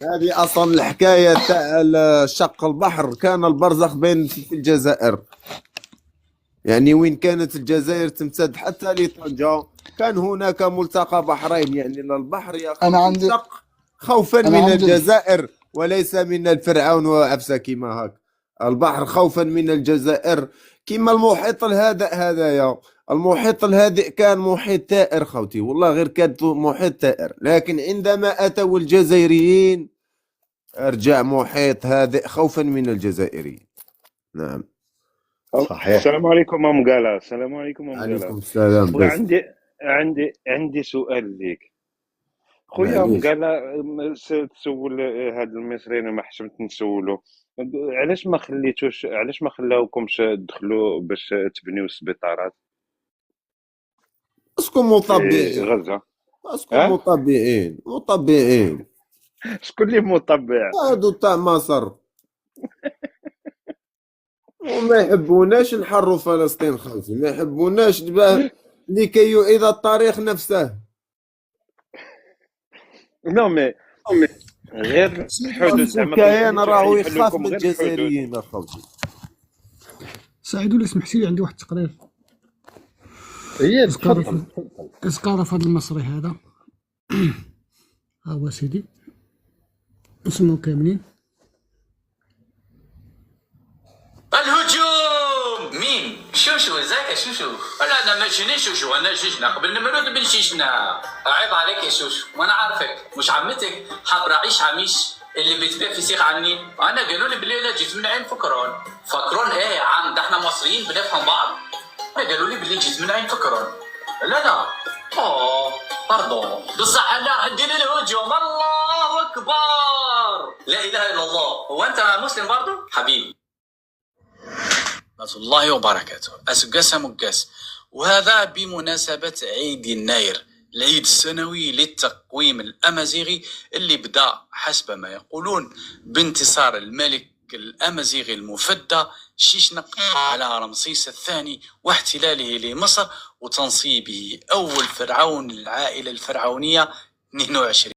هذه اصلا الحكايه تاع شق البحر، كان البرزخ بين في الجزائر. يعني وين كانت الجزائر تمتد حتى لطنجة، كان هناك ملتقى بحرين. يعني البحر يا انا خوتي عندي شق خوفا انا من عندي الجزائر وليس من الفرعون وعفسة كيما هاك. البحر خوفا من الجزائر، كيما المحيط الهادئ هذايا. المحيط الهادئ كان محيط ثائر خوتي، والله غير كان محيط ثائر، لكن عندما أتوا الجزائريين رجع محيط هادئ خوفا من الجزائريين. نعم. صحيح. السلام عليكم ام قالا، السلام عليكم ام قالا. عليكم السلام خويا بس. عندي سؤال ليك. خويا ام معليش. قالا، تسول هاد المصريين ما حشمت نسولو، علاش ما خليتوش، علاش ما خلاوكمش تدخلوا باش تبنيو السبيطارات اسكو في مطبعين. غزة؟ اسكو ها؟ مطبعين. شكون اللي مطبع؟ هادو تاع مصر وما يحبوناش نحروا فلسطين خوتي، ما يحبوناش لكي يعيد التاريخ نفسه. نو مي غير الحدود، نفس زعما كون الكيان خليتو راهو يحلوا يخاف لكم من غير الحدود. الجزائريين اخوتي. سعيد، ولا سمحتي لي عندي واحد التقرير. هي تذكر تفضل. في هذا المصري هذا. ها هو سيدي، اسمه كاملين. الهجوم. مين؟ شوشو. ازيك يا شوشو؟ لا انا ماشي شوشو، انا شيشنا قبل نمرود بن شيشنا. عيب عليك يا شوشو، وانا عارفك مش عمتك حبر عيش عميش اللي بتبيع في سيخ عني. انا قالوا لي بالليل جيت من عين فكرون. فكرون ايه يا عم؟ ده احنا مصريين بنفهم بعض. انا قالوا لي بالليل جيت من عين فكرون. لا اوه باردون بصح لا دين الهجوم. الله اكبر، لا اله الا الله. هو انت مسلم برضو حبيبي؟ ورحمة الله وبركاته. أسقس مقاس، وهذا بمناسبة عيد الناير، العيد السنوي للتقويم الأمازيغي اللي بدأ حسب ما يقولون بانتصار الملك الأمازيغي المفدى شيشنق على رمسيس الثاني واحتلاله لمصر وتنصيبه أول فرعون العائلة الفرعونية 22.